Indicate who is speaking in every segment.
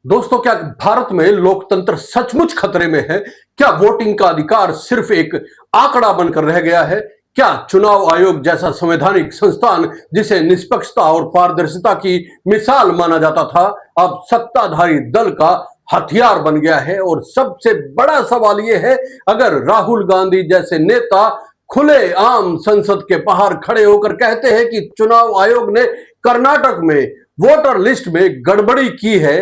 Speaker 1: दोस्तों, क्या भारत में लोकतंत्र सचमुच खतरे में है? क्या वोटिंग का अधिकार सिर्फ एक आंकड़ा बनकर रह गया है? क्या चुनाव आयोग जैसा संवैधानिक संस्थान जिसे निष्पक्षता और पारदर्शिता की मिसाल माना जाता था, अब सत्ताधारी दल का हथियार बन गया है? और सबसे बड़ा सवाल यह है, अगर राहुल गांधी जैसे नेता खुले आम संसद के बाहर खड़े होकर कहते हैं कि चुनाव आयोग ने कर्नाटक में वोटर लिस्ट में गड़बड़ी की है,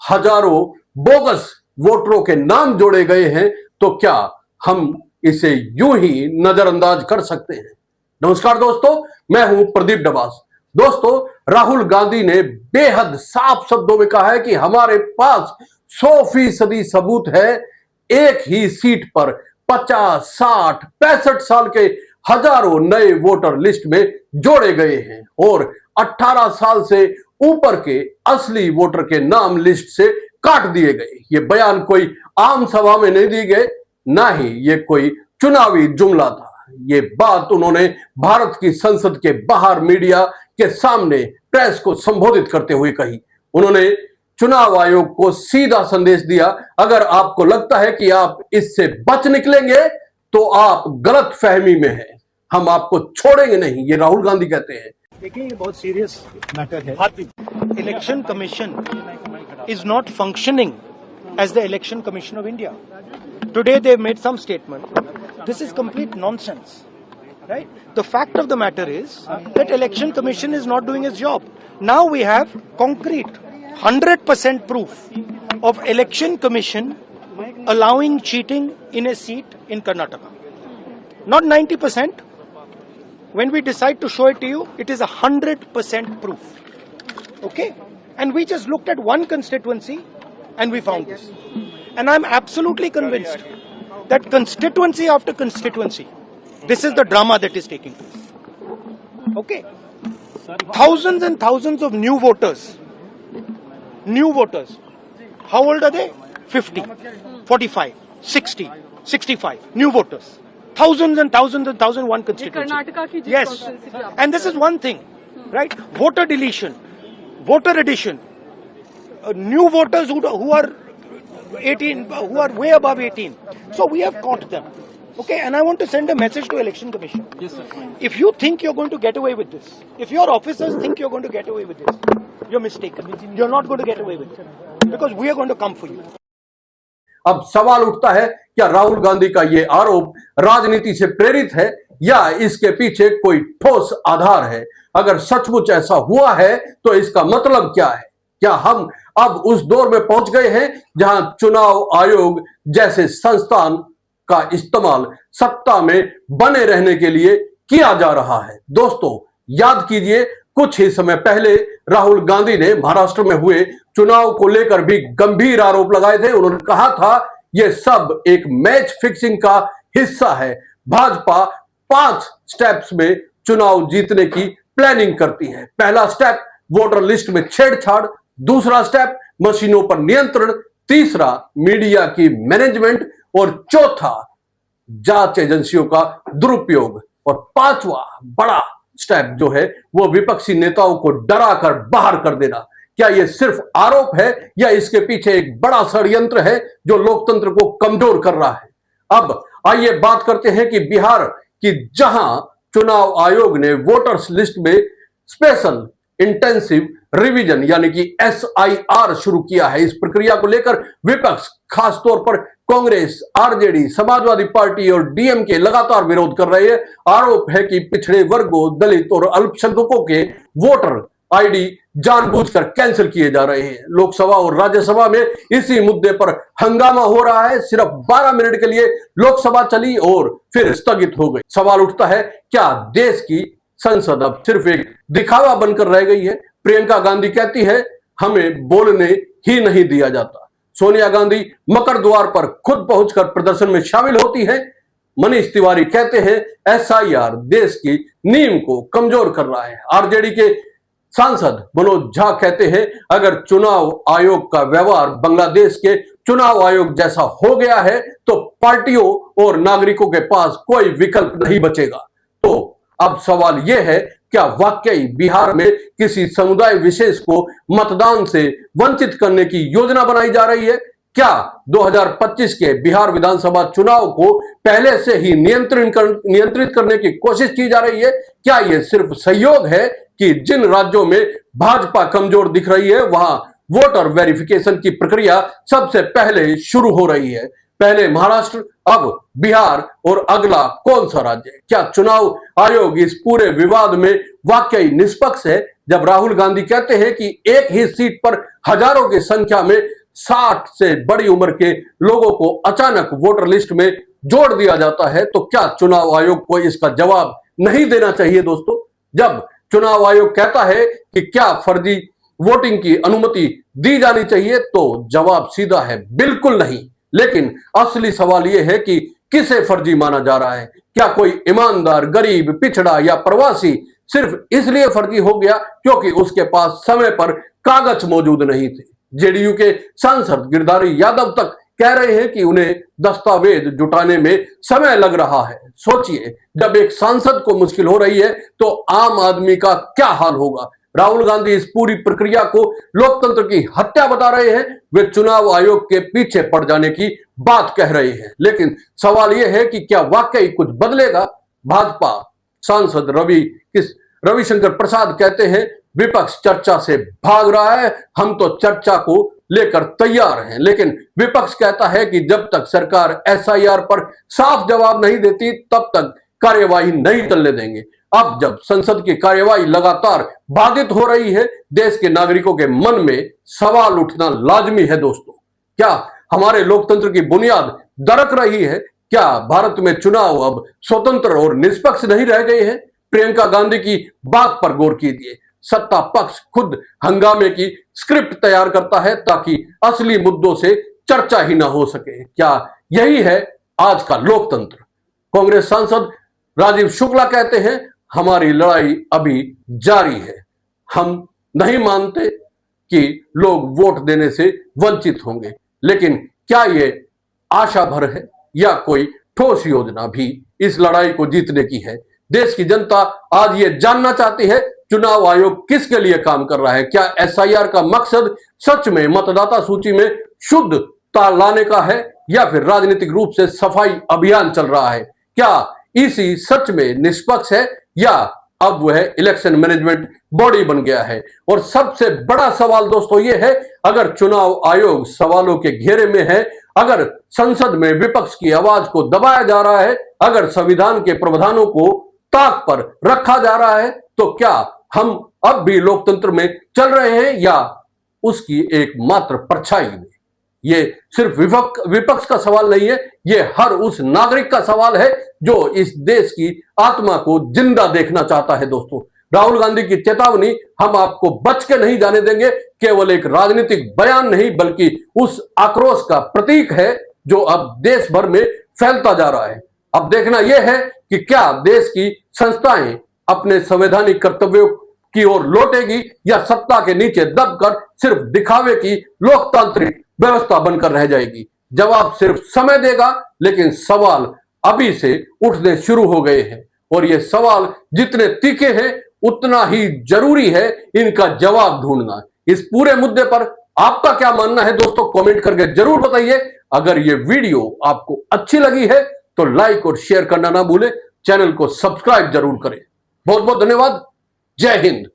Speaker 1: हजारों बोगस वोटरों के नाम जोड़े गए हैं, तो क्या हम इसे यूं ही नजरअंदाज कर सकते हैं? नमस्कार दोस्तों, मैं हूं प्रदीप डबास। दोस्तों, राहुल गांधी ने बेहद साफ शब्दों में कहा है कि हमारे पास 100% सबूत है। एक ही सीट पर 50, 60, 65 साल के हजारों नए वोटर लिस्ट में जोड़े गए हैं और 18 साल से ऊपर के असली वोटर के नाम लिस्ट से काट दिए गए। ये बयान कोई आम सभा में नहीं दिए गए, ना ही ये कोई चुनावी जुमला था। ये बात उन्होंने भारत की संसद के बाहर मीडिया के सामने प्रेस को संबोधित करते हुए कही। उन्होंने चुनाव आयोग को सीधा संदेश दिया, अगर आपको लगता है कि आप इससे बच निकलेंगे तो आप गलत फहमी में हैं, हम आपको छोड़ेंगे नहीं, ये राहुल गांधी कहते हैं।
Speaker 2: देखिए, ये बहुत सीरियस मैटर है। Election commission is not functioning as the election commission of India. Today they made some statement, this is complete nonsense, right? The fact of the matter is that election commission is not doing its job. Now we have concrete 100% proof of election commission allowing cheating in a seat in Karnataka. Not 90%. When we decide to show it to you, it is 100% proof. Okay? And we just looked at one constituency and we found this. And I'm absolutely convinced that constituency after constituency, this is the drama that is taking place. Okay? Thousands and thousands of new voters. New voters. How old are they? 50, 45, 60, 65. New voters. Thousands and thousands and thousands, one constituency.
Speaker 3: Karnataka ki
Speaker 2: yes. And this is one thing, right? Voter deletion, voter addition, new voters who are 18, who are way above 18. So we have caught them. Okay, and I want to send a message to Election Commission.
Speaker 3: Yes, sir.
Speaker 2: If you think you're going to get away with this, if your officers think you're going to get away with this, you're mistaken. You're not going to get away with it. Because we are going to come for you.
Speaker 1: अब सवाल उठता है, क्या राहुल गांधी का ये आरोप राजनीति से प्रेरित है या इसके पीछे कोई ठोस आधार है? अगर सचमुच ऐसा हुआ है तो इसका मतलब क्या है? क्या हम अब उस दौर में पहुंच गए हैं जहां चुनाव आयोग जैसे संस्थान का इस्तेमाल सत्ता में बने रहने के लिए किया जा रहा है? दोस्तों, याद कीजिए, कुछ ही समय पहले राहुल गांधी ने महाराष्ट्र में हुए चुनाव को लेकर भी गंभीर आरोप लगाए थे। उन्होंने कहा था, यह सब एक मैच फिक्सिंग का हिस्सा है। भाजपा 5 स्टेप्स में चुनाव जीतने की प्लानिंग करती है। पहला स्टेप वोटर लिस्ट में छेड़छाड़, दूसरा स्टेप मशीनों पर नियंत्रण, तीसरा मीडिया की मैनेजमेंट और चौथा जांच एजेंसियों का दुरुपयोग और पांचवा बड़ा स्टेप जो है वो विपक्षी नेताओं को डरा कर बाहर कर देना। क्या यह सिर्फ आरोप है या इसके पीछे एक बड़ा षड्यंत्र है जो लोकतंत्र को कमजोर कर रहा है? अब आइए बात करते हैं कि बिहार की जहां चुनाव आयोग ने वोटर्स लिस्ट में स्पेशल इंटेंसिव रिवीजन यानी कि SIR शुरू किया है। इस प्रक्रिया को लेकर विपक्ष, खासतौर पर कांग्रेस, आरजेडी, समाजवादी पार्टी और DMK लगातार विरोध कर रहे हैं। आरोप है कि पिछड़े वर्गों, दलित और अल्पसंख्यकों के वोटर ID जानबूझकर कैंसिल किए जा रहे हैं। लोकसभा और राज्यसभा में इसी मुद्दे पर हंगामा हो रहा है। सिर्फ 12 मिनट के लिए लोकसभा चली और फिर स्थगित हो गई। सवाल उठता है, क्या देश की संसद अब सिर्फ एक दिखावा बनकर रह गई है? प्रियंका गांधी कहती है, हमें बोलने ही नहीं दिया जाता। सोनिया गांधी मकर द्वार पर खुद पहुंचकर प्रदर्शन में शामिल होती है। मनीष तिवारी कहते हैं, SIR देश की नींव को कमजोर कर रहा है। आरजेडी के सांसद मनोज झा कहते हैं, अगर चुनाव आयोग का व्यवहार बांग्लादेश के चुनाव आयोग जैसा हो गया है तो पार्टियों और नागरिकों के पास कोई विकल्प नहीं बचेगा। तो अब सवाल यह है, क्या वाकई बिहार में किसी समुदाय विशेष को मतदान से वंचित करने की योजना बनाई जा रही है? क्या 2025 के बिहार विधानसभा चुनाव को पहले से ही नियंत्रित करने की कोशिश की जा रही है? क्या यह सिर्फ संयोग है कि जिन राज्यों में भाजपा कमजोर दिख रही है वहां वोटर वेरिफिकेशन की प्रक्रिया सबसे पहले शुरू हो रही है? पहले महाराष्ट्र, अब बिहार, और अगला कौन सा राज्य? क्या चुनाव आयोग इस पूरे विवाद में वाकई निष्पक्ष है? जब राहुल गांधी कहते हैं कि एक ही सीट पर हजारों की संख्या में 60 से बड़ी उम्र के लोगों को अचानक वोटर लिस्ट में जोड़ दिया जाता है, तो क्या चुनाव आयोग को इसका जवाब नहीं देना चाहिए? दोस्तों, जब चुनाव आयोग कहता है कि क्या फर्जी वोटिंग की अनुमति दी जानी चाहिए, तो जवाब सीधा है, बिल्कुल नहीं। लेकिन असली सवाल यह है कि किसे फर्जी माना जा रहा है? क्या कोई ईमानदार, गरीब, पिछड़ा या प्रवासी सिर्फ इसलिए फर्जी हो गया क्योंकि उसके पास समय पर कागज मौजूद नहीं थे? जेडीयू के सांसद गिरधारी यादव तक कह रहे हैं कि उन्हें दस्तावेज जुटाने में समय लग रहा है। सोचिए, जब एक सांसद को मुश्किल हो रही है तो आम आदमी का क्या हाल होगा? राहुल गांधी इस पूरी प्रक्रिया को लोकतंत्र की हत्या बता रहे हैं। वे चुनाव आयोग के पीछे पड़ जाने की बात कह रहे हैं। लेकिन सवाल यह है कि क्या वाकई कुछ बदलेगा? भाजपा सांसद रविशंकर प्रसाद कहते हैं, विपक्ष चर्चा से भाग रहा है, हम तो चर्चा को लेकर तैयार हैं। लेकिन विपक्ष कहता है कि जब तक सरकार एसआईआर पर साफ जवाब नहीं देती तब तक कार्यवाही नहीं चलने देंगे। अब जब संसद की कार्यवाही लगातार बाधित हो रही है, देश के नागरिकों के मन में सवाल उठना लाजमी है। दोस्तों, क्या हमारे लोकतंत्र की बुनियाद दरक रही है? क्या भारत में चुनाव अब स्वतंत्र और निष्पक्ष नहीं रह गए हैं? प्रियंका गांधी की बात पर गौर कीजिए। सत्ता पक्ष खुद हंगामे की स्क्रिप्ट तैयार करता है ताकि असली मुद्दों से चर्चा ही ना हो सके। क्या यही है आज का लोकतंत्र? कांग्रेस सांसद राजीव शुक्ला कहते हैं, हमारी लड़ाई अभी जारी है। हम नहीं मानते कि लोग वोट देने से वंचित होंगे, लेकिन क्या ये आशा भर है या कोई ठोस योजना भी इस लड़ाई को जीतने की है? देश की जनता आज ये जानना चाहती है, चुनाव आयोग किसके लिए काम कर रहा है? क्या एसआईआर का मकसद सच में मतदाता सूची में शुद्धता लाने का है या फिर राजनीतिक रूप से सफाई अभियान चल रहा है? क्या ईसी सच में निष्पक्ष है या अब वह इलेक्शन मैनेजमेंट बॉडी बन गया है? और सबसे बड़ा सवाल दोस्तों यह है, अगर चुनाव आयोग सवालों के घेरे में है, अगर संसद में विपक्ष की आवाज को दबाया जा रहा है, अगर संविधान के प्रावधानों को ताक पर रखा जा रहा है, तो क्या हम अब भी लोकतंत्र में चल रहे हैं या उसकी एक मात्र परछाई में? ये सिर्फ विपक्ष का सवाल नहीं है, ये हर उस नागरिक का सवाल है जो इस देश की आत्मा को जिंदा देखना चाहता है। दोस्तों, राहुल गांधी की चेतावनी हम आपको बच के नहीं जाने देंगे केवल एक राजनीतिक बयान नहीं, बल्कि उस आक्रोश का प्रतीक है जो अब देश भर में फैलता जा रहा है। अब देखना यह है कि क्या देश की संस्थाएं अपने संवैधानिक कर्तव्यों की ओर लौटेगी या सत्ता के नीचे दबकर सिर्फ दिखावे की लोकतांत्रिक व्यवस्था बनकर रह जाएगी। जवाब सिर्फ समय देगा, लेकिन सवाल अभी से उठने शुरू हो गए हैं और ये सवाल जितने तीखे हैं उतना ही जरूरी है इनका जवाब ढूंढना। इस पूरे मुद्दे पर आपका क्या मानना है दोस्तों, कमेंट करके जरूर बताइए। अगर ये वीडियो आपको अच्छी लगी है तो लाइक और शेयर करना ना भूलें, चैनल को सब्सक्राइब जरूर करें। बहुत बहुत धन्यवाद। जय हिंद।